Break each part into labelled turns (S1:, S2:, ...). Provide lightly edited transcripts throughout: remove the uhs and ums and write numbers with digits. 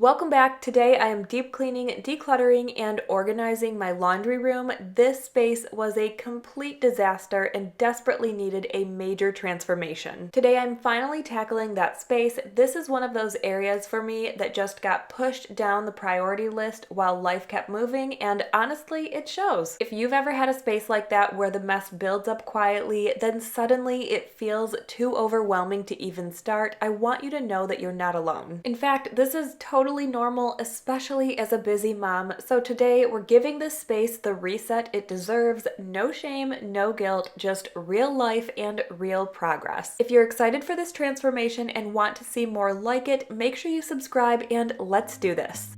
S1: Welcome back. Today I am deep cleaning, decluttering, and organizing my laundry room. This space was a complete disaster and desperately needed a major transformation. Today I'm finally tackling that space. This is one of those areas for me that just got pushed down the priority list while life kept moving, and honestly, it shows. If you've ever had a space like that where the mess builds up quietly, then suddenly it feels too overwhelming to even start, I want you to know that you're not alone. In fact, this is totally normal, especially as a busy mom. So today we're giving this space the reset it deserves. No shame, no guilt, just real life and real progress. If you're excited for this transformation and want to see more like it, make sure you subscribe and let's do this.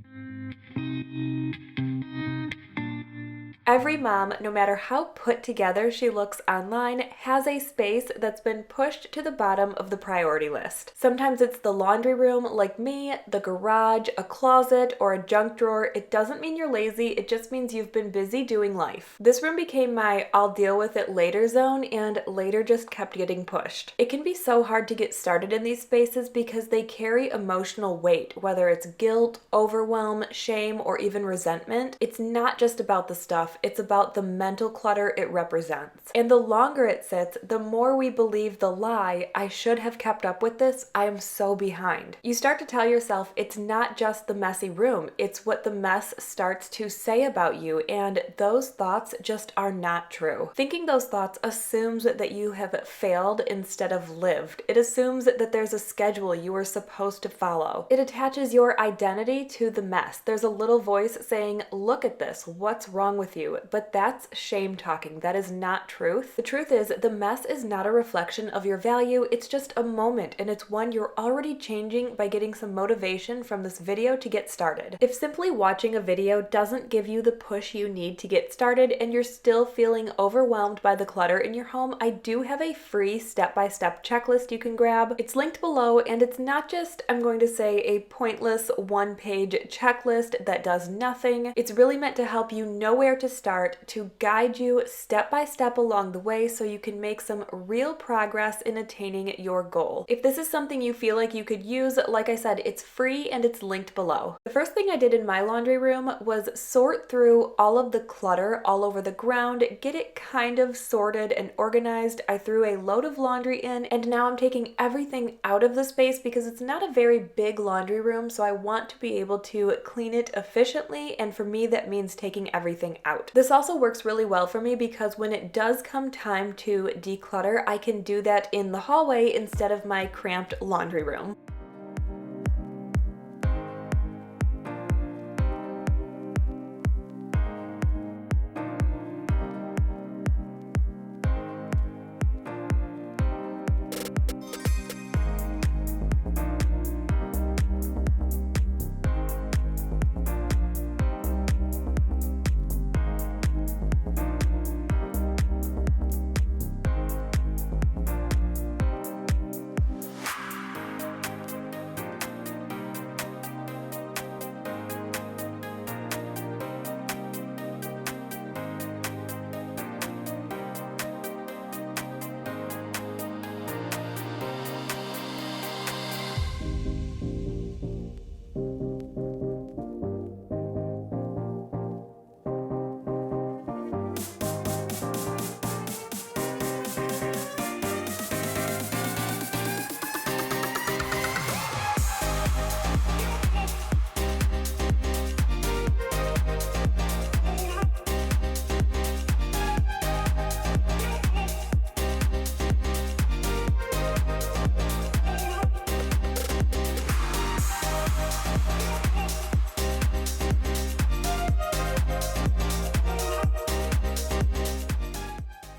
S1: Every mom, no matter how put together she looks online, has a space that's been pushed to the bottom of the priority list. Sometimes it's the laundry room, like me, the garage, a closet, or a junk drawer. It doesn't mean you're lazy, it just means you've been busy doing life. This room became my I'll deal with it later zone, and later just kept getting pushed. It can be so hard to get started in these spaces because they carry emotional weight, whether it's guilt, overwhelm, shame, or even resentment. It's not just about the stuff. It's about the mental clutter it represents. And the longer it sits, the more we believe the lie, I should have kept up with this, I am so behind. You start to tell yourself it's not just the messy room, it's what the mess starts to say about you, and those thoughts just are not true. Thinking those thoughts assumes that you have failed instead of lived. It assumes that there's a schedule you are supposed to follow. It attaches your identity to the mess. There's a little voice saying, look at this, what's wrong with you? But that's shame talking. That is not truth. The truth is, the mess is not a reflection of your value. It's just a moment, and it's one you're already changing by getting some motivation from this video to get started. If simply watching a video doesn't give you the push you need to get started and you're still feeling overwhelmed by the clutter in your home, I do have a free step-by-step checklist you can grab. It's linked below, and it's not just, I'm going to say, a pointless one-page checklist that does nothing. It's really meant to help you know where to start, to guide you step by step along the way so you can make some real progress in attaining your goal. If this is something you feel like you could use, like I said, it's free and it's linked below. The first thing I did in my laundry room was sort through all of the clutter all over the ground, get it kind of sorted and organized. I threw a load of laundry in, and now I'm taking everything out of the space because it's not a very big laundry room, so I want to be able to clean it efficiently, and for me that means taking everything out. This also works really well for me because when it does come time to declutter, I can do that in the hallway instead of my cramped laundry room.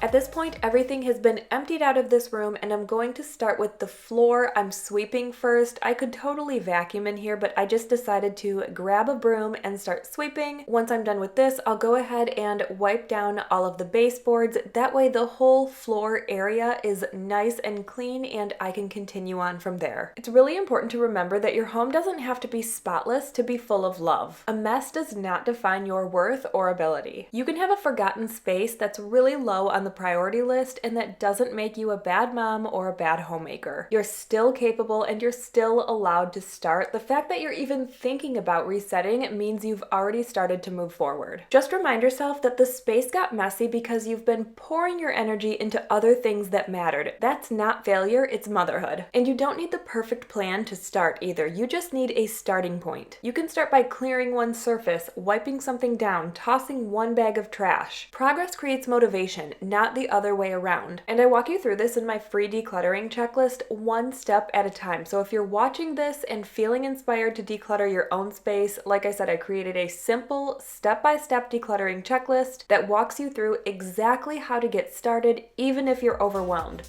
S1: At this point, everything has been emptied out of this room, and I'm going to start with the floor. I'm sweeping first. I could totally vacuum in here, but I just decided to grab a broom and start sweeping. Once I'm done with this, I'll go ahead and wipe down all of the baseboards. That way the whole floor area is nice and clean, and I can continue on from there. It's really important to remember that your home doesn't have to be spotless to be full of love. A mess does not define your worth or ability. You can have a forgotten space that's really low on the priority list, and that doesn't make you a bad mom or a bad homemaker. You're still capable and you're still allowed to start. The fact that you're even thinking about resetting means you've already started to move forward. Just remind yourself that the space got messy because you've been pouring your energy into other things that mattered. That's not failure, it's motherhood. And you don't need the perfect plan to start either. You just need a starting point. You can start by clearing one surface, wiping something down, tossing one bag of trash. Progress creates motivation, not the other way around. And I walk you through this in my free decluttering checklist, one step at a time. So if you're watching this and feeling inspired to declutter your own space, like I said, I created a simple step-by-step decluttering checklist that walks you through exactly how to get started, even if you're overwhelmed.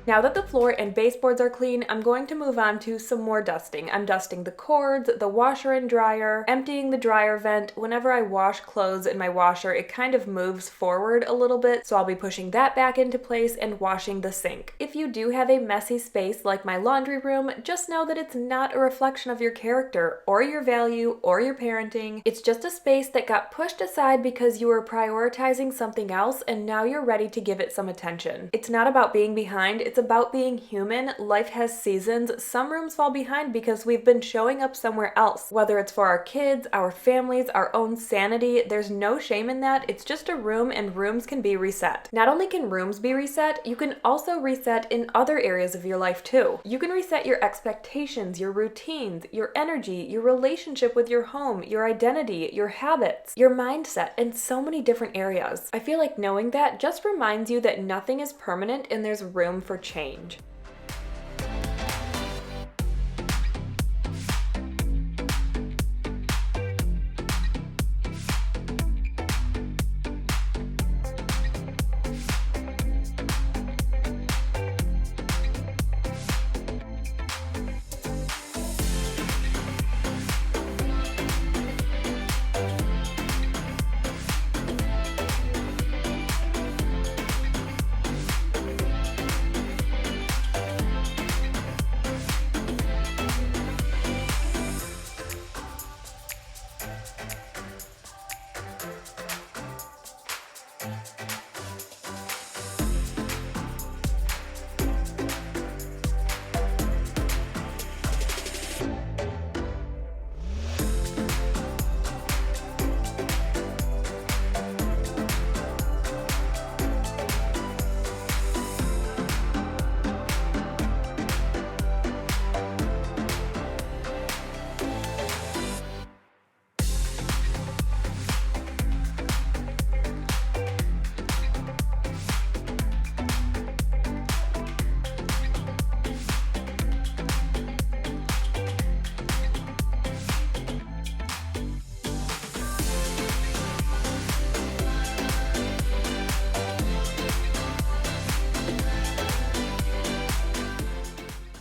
S1: Now that the floor and baseboards are clean, I'm going to move on to some more dusting. I'm dusting the cords, the washer and dryer, emptying the dryer vent. Whenever I wash clothes in my washer, it kind of moves forward a little bit, so I'll be pushing that back into place and washing the sink. If you do have a messy space like my laundry room, just know that it's not a reflection of your character or your value or your parenting. It's just a space that got pushed aside because you were prioritizing something else and now you're ready to give it some attention. It's not about being behind, it's about being human. Life has seasons. Some rooms fall behind because we've been showing up somewhere else. Whether it's for our kids, our families, our own sanity, there's no shame in that. It's just a room and rooms can be reset. Not only can rooms be reset, you can also reset in other areas of your life too. You can reset your expectations, your routines, your energy, your relationship with your home, your identity, your habits, your mindset, and so many different areas. I feel like knowing that just reminds you that nothing is permanent and there's room for change.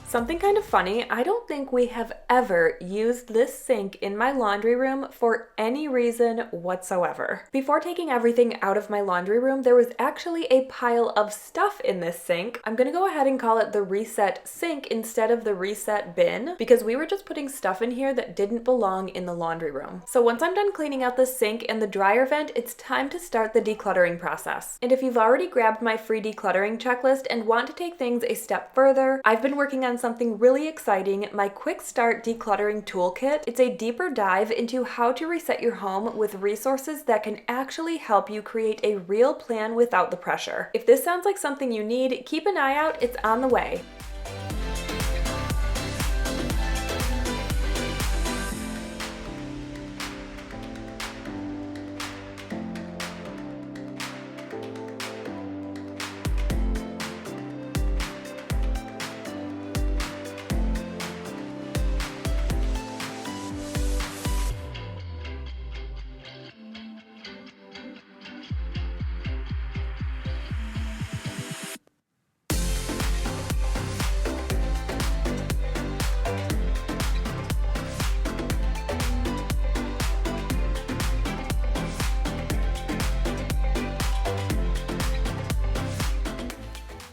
S1: Something kind of funny, I don't think we have ever used this sink in my laundry room for any reason whatsoever. Before taking everything out of my laundry room, there was actually a pile of stuff in this sink. I'm gonna go ahead and call it the reset sink instead of the reset bin because we were just putting stuff in here that didn't belong in the laundry room. So once I'm done cleaning out the sink and the dryer vent, it's time to start the decluttering process. And if you've already grabbed my free decluttering checklist and want to take things a step further, I've been working on something really exciting, my Quick Start Decluttering Toolkit. It's a deeper dive into how to reset your home with resources that can actually help you create a real plan without the pressure. If this sounds like something you need, keep an eye out, it's on the way.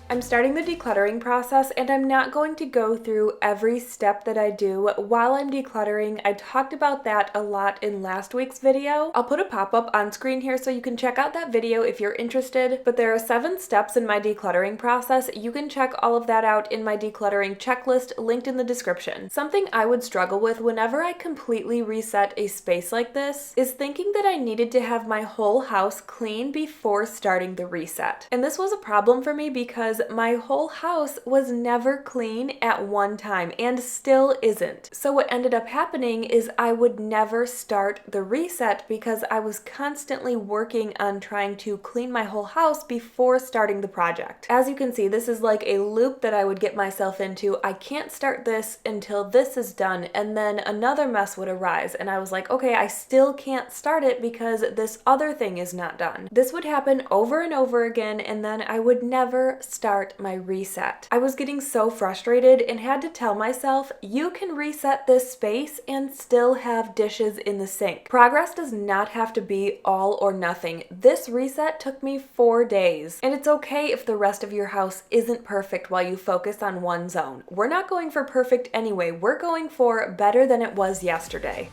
S1: I'm starting the decluttering process and I'm not going to go through every step that I do while I'm decluttering. I talked about that a lot in last week's video. I'll put a pop-up on screen here so you can check out that video if you're interested, but there are 7 steps in my decluttering process. You can check all of that out in my decluttering checklist linked in the description. Something I would struggle with whenever I completely reset a space like this is thinking that I needed to have my whole house clean before starting the reset. And this was a problem for me because my whole house was never clean at one time and still isn't. So what ended up happening is I would never start the reset because I was constantly working on trying to clean my whole house before starting the project. As you can see, this is like a loop that I would get myself into. I can't start this until this is done, and then another mess would arise and I was like, okay, I still can't start it because this other thing is not done. This would happen over and over again, and then I would never start my reset. I was getting so frustrated and had to tell myself, you can reset this space and still have dishes in the sink. Progress does not have to be all or nothing. This reset took me 4 days, and it's okay if the rest of your house isn't perfect while you focus on one zone. We're not going for perfect anyway. We're going for better than it was yesterday.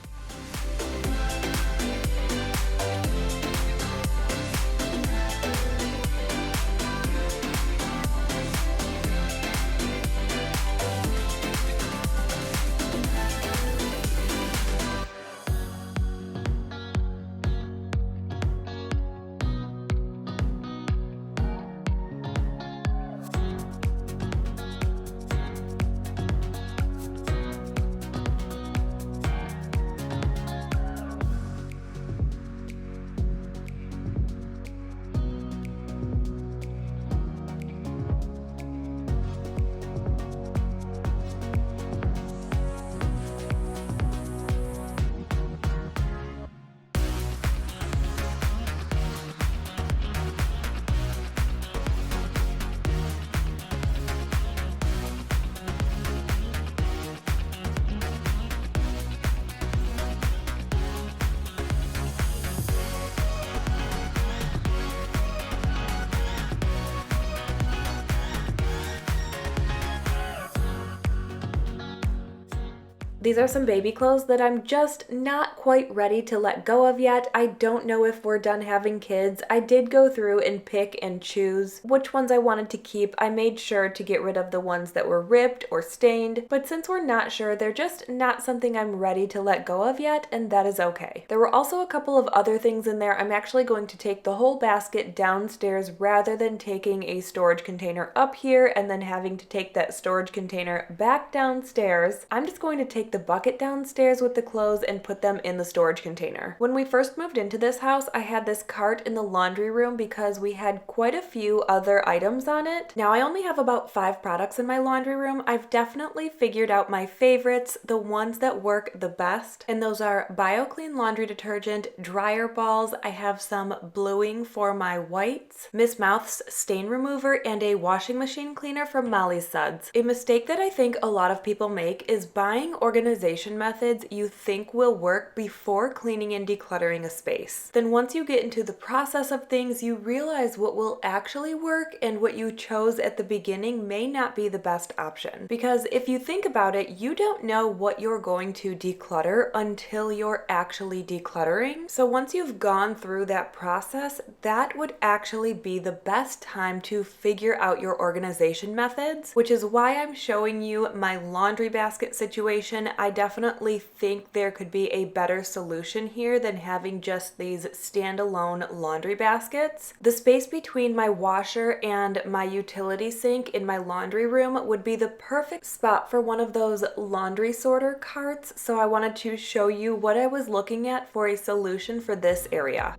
S1: These are some baby clothes that I'm just not quite ready to let go of yet. I don't know if we're done having kids. I did go through and pick and choose which ones I wanted to keep. I made sure to get rid of the ones that were ripped or stained, but since we're not sure, they're just not something I'm ready to let go of yet, and that is okay. There were also a couple of other things in there. I'm actually going to take the whole basket downstairs rather than taking a storage container up here and then having to take that storage container back downstairs. I'm just going to take the bucket downstairs with the clothes and put them in in the storage container. When we first moved into this house, I had this cart in the laundry room because we had quite a few other items on it. Now I only have about 5 products in my laundry room. I've definitely figured out my favorites, the ones that work the best, and those are BioClean laundry detergent, dryer balls, I have some bluing for my whites, Miss Mouth's stain remover, and a washing machine cleaner from Molly's Suds. A mistake that I think a lot of people make is buying organization methods you think will work before cleaning and decluttering a space. Then once you get into the process of things, you realize what will actually work and what you chose at the beginning may not be the best option. Because if you think about it, you don't know what you're going to declutter until you're actually decluttering. So once you've gone through that process, that would actually be the best time to figure out your organization methods, which is why I'm showing you my laundry basket situation. I definitely think there could be a better solution here than having just these standalone laundry baskets. The space between my washer and my utility sink in my laundry room would be the perfect spot for one of those laundry sorter carts, so I wanted to show you what I was looking at for a solution for this area.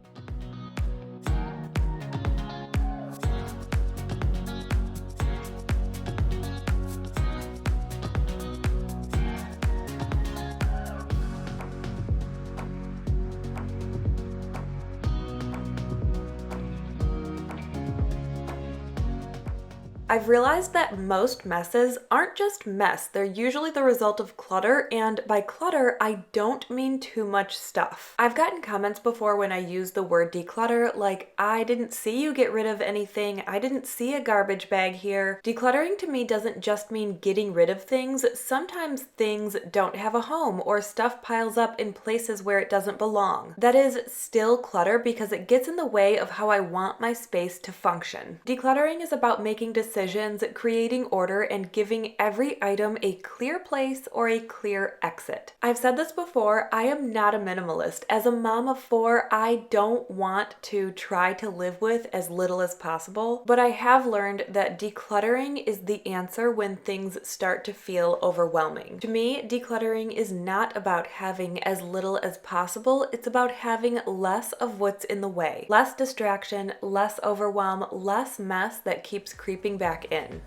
S1: I've realized that most messes aren't just mess, they're usually the result of clutter, and by clutter, I don't mean too much stuff. I've gotten comments before when I use the word declutter, like, I didn't see you get rid of anything, I didn't see a garbage bag here. Decluttering to me doesn't just mean getting rid of things. Sometimes things don't have a home or stuff piles up in places where it doesn't belong. That is still clutter because it gets in the way of how I want my space to function. Decluttering is about making decisions, creating order, and giving every item a clear place or a clear exit. I've said this before, I am not a minimalist. As a mom of 4, I don't want to try to live with as little as possible, but I have learned that decluttering is the answer when things start to feel overwhelming. To me, decluttering is not about having as little as possible, it's about having less of what's in the way. Less distraction, less overwhelm, less mess that keeps creeping back in.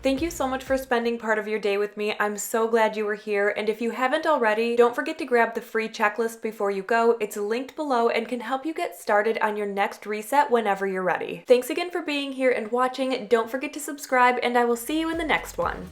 S1: Thank you so much for spending part of your day with me. I'm so glad you were here, and if you haven't already, don't forget to grab the free checklist before you go. It's linked below and can help you get started on your next reset whenever you're ready. Thanks again for being here and watching. Don't forget to subscribe, and I will see you in the next one.